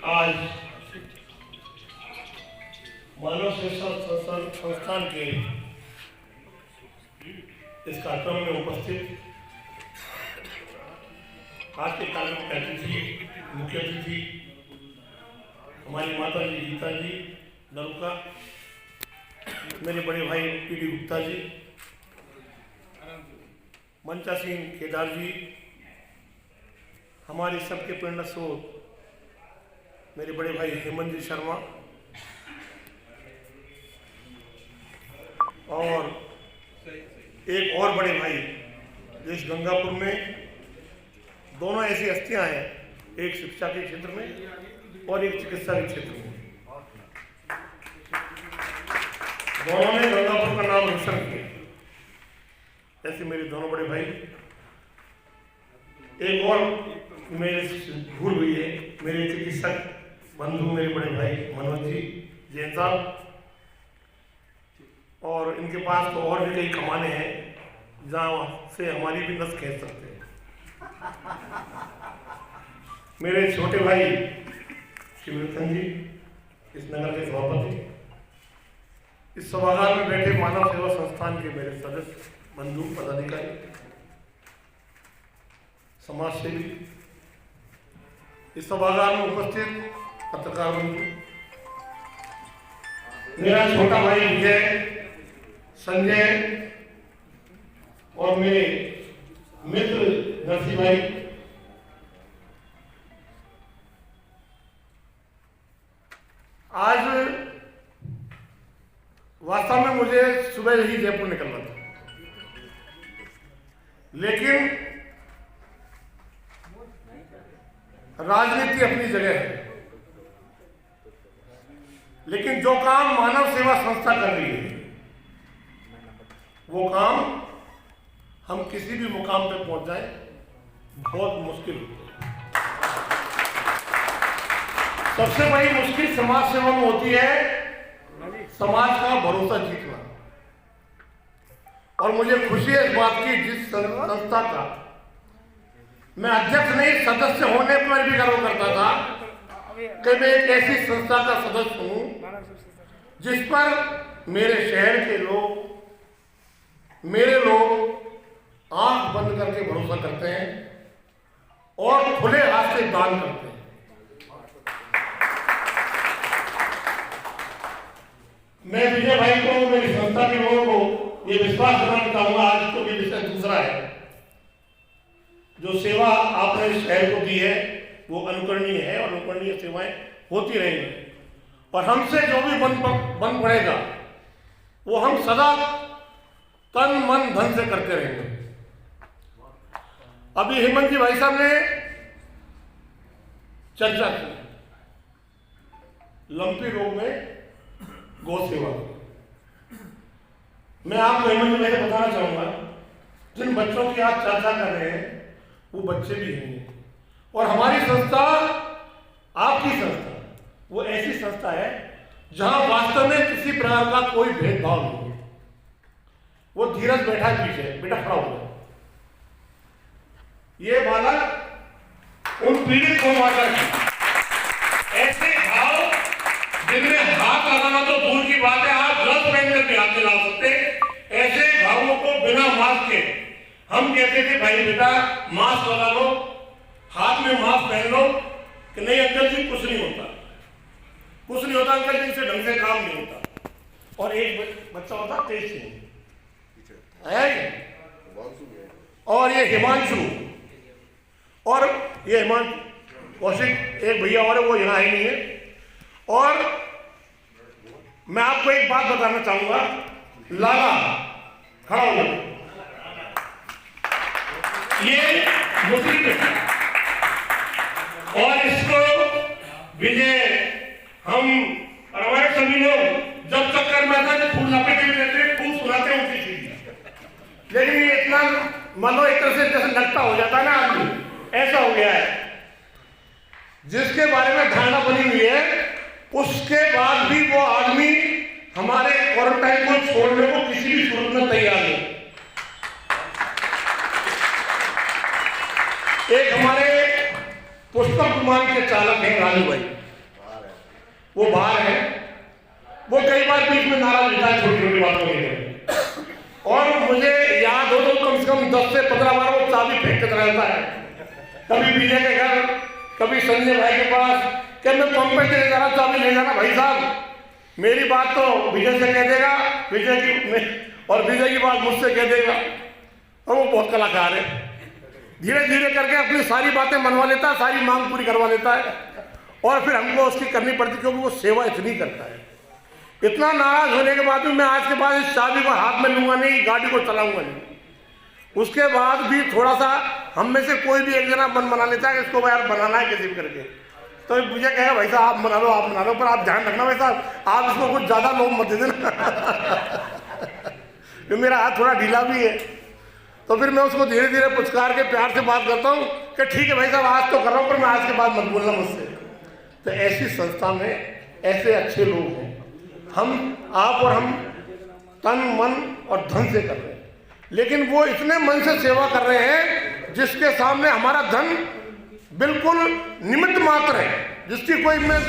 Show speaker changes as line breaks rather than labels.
आज मानव शिक्षा संस्थान के इस कार्यक्रम में उपस्थित आज के कार्यक्रम के अतिथि मुख्य अतिथि हमारी माता जी गीता जी नरुका, मेरे बड़े भाई पीडी गुप्ता जी, मंचा सिंह केदार जी, हमारे सबके प्रेरणा स्रोत मेरे बड़े भाई हेमंत जी शर्मा और एक और बड़े भाई जो इस गंगापुर में दोनों ऐसी हस्तियां हैं, एक शिक्षा के क्षेत्र में और एक चिकित्सा के क्षेत्र में। दोनों ने गंगापुर का नाम रोशन किया। ऐसे मेरे दोनों बड़े भाई, एक और मेरे भूल हुई है, मेरे चिकित्सक बंधु मेरे बड़े भाई मनोज जी जैन साहब, और इनके पास तो और भी कई कमाने हैं जहाँ से हमारी भी नस खींच सकते हैं। मेरे छोटे भाई शिवरतन जी, इस नगर के सभापति, इस सभागार में बैठे मानव सेवा संस्थान के मेरे सदस्य बंधु पदाधिकारी, समाज सेवी, इस सभागार में उपस्थित पत्रकार बंधु, मेरा छोटा भाई विजय, संजय और मेरे मित्र नरसी भाई, आज वास्तव में मुझे सुबह ही जयपुर निकलना था, लेकिन राजनीति अपनी जगह है, लेकिन जो काम मानव सेवा संस्था कर रही है वो काम हम किसी भी मुकाम पे पहुंच जाए बहुत मुश्किल होता है। सबसे बड़ी मुश्किल समाज सेवा में होती है समाज का भरोसा जीतना, और मुझे खुशी है इस बात की जिस संस्था का मैं अध्यक्ष नहीं सदस्य होने पर भी गर्व करता था कि मैं एक ऐसी संस्था का सदस्य हूं जिस पर मेरे शहर के लोग, मेरे लोग आंख बंद करके भरोसा करते हैं और खुले हाथ से दान करते हैं। मैं विजय भाई को, मेरी संस्था के लोगों को ये विश्वास दिलाना चाहूंगा, आज तो ये विषय दूसरा है, जो सेवा आपने शहर को दी है वो अनुकरणीय है और अनुकरणीय सेवाएं होती रहेंगी, और हमसे जो भी बन पड़ेगा वो हम सदा तन मन धन से करते रहेंगे। अभी हेमंत जी भाई साहब ने चर्चा की लंपी रोग में गौ सेवा। मैं आपको हेमंत जी भाई से बताना चाहूंगा, जिन बच्चों की आप चर्चा कर रहे हैं वो बच्चे भी हैं, और हमारी संस्था, आपकी संस्था, वो ऐसी संस्था है जहां वास्तव में किसी प्रकार का कोई भेदभाव नहीं है। वो धीरज बैठा है पीछे, बेटा खड़ा हो गया, ये बालक उन पीड़ित को मारकर ऐसे घाव जिनमें हाथ लगाना तो दूर की बात है, आप ग्लव्स पहन करके हाथ नहीं ला सकते, ऐसे घावों को बिना मास्क के हम कहते थे भाई बेटा मास्क लगा लो, हाथ में मास्क पहन लो, कि नहीं अंकल जी कुछ नहीं होता, कुछ नहीं होता अंकल जी, से ढंग से काम नहीं होता। और एक बच्चा होता तेज सिंह है, और ये हिमांशु, और ये हिमांशु कौशिक, एक भैया और है वो यहाँ ही नहीं है। और मैं आपको एक बात बताना चाहूंगा, लाला खड़ा हो जाओ, ये मुस्लिम है और इसको विजय, हम हमारे सभी लोग जब चक्कर में आता है फूल लपेटे हुए रहते हैं, फूल सुनाते हैं उसी चीज, लेकिन ये इतना मानो एक तरह से जैसे लगता हो जाता है ना आदमी, ऐसा हो गया है। जिसके बारे में धारणा बनी हुई है उसके बाद भी वो आदमी हमारे क्वारंटाइन को छोड़ने को किसी भी सूरत में तैयार नहीं। एक हमारे पुष्पक विमान के चालक हैं राजू भाई, वो बाहर है, वो कई बार बीच में नाराज होता है छोटी छोटी बातों के लिए, और मुझे याद हो तो कम से कम 10 से 15 बार वो चाबी फेंक कर रहता है, कभी विजय के घर, कभी संजय भाई के पास, कि मैं पंप पे चले जा रहा, चाबी ले जाना भाई साहब। मेरी बात तो विजय से कह देगा, और विजय की बात मुझसे कह देगा, और वो बहुत कलाकार है। धीरे धीरे करके अपनी सारी बातें मनवा लेता है, सारी मांग पूरी करवा लेता है, और फिर हमको उसकी करनी पड़ती, क्योंकि वो सेवा इतनी करता है। इतना नाराज होने के बाद भी मैं आज के बाद इस चाबी को हाथ में लूंगा नहीं, गाड़ी को चलाऊंगा नहीं। उसके बाद भी थोड़ा सा हम में से कोई भी एक जना मन बना लेता है कि इसको यार बनाना है किसी भी करके, तो मुझे कहे भाई साहब आप बना लो, पर आप ध्यान रखना भाई साहब, आप इसको कुछ ज़्यादा लोग मत दे देना। तो मेरा हाथ थोड़ा ढीला भी है, तो फिर मैं उसको धीरे धीरे पुचकार के प्यार से बात करता हूँ कि ठीक है भाई साहब आज तो कर रहा हूँ, पर मैं आज के बाद मत बोलना मुझसे। तो ऐसी संस्था में ऐसे अच्छे लोग हैं, आप और हम तन मन और धन से कर रहे हैं, लेकिन वो इतने मन से सेवा कर रहे हैं जिसके सामने हमारा धन बिल्कुल निमित्त मात्र है, जिसकी कोई मैं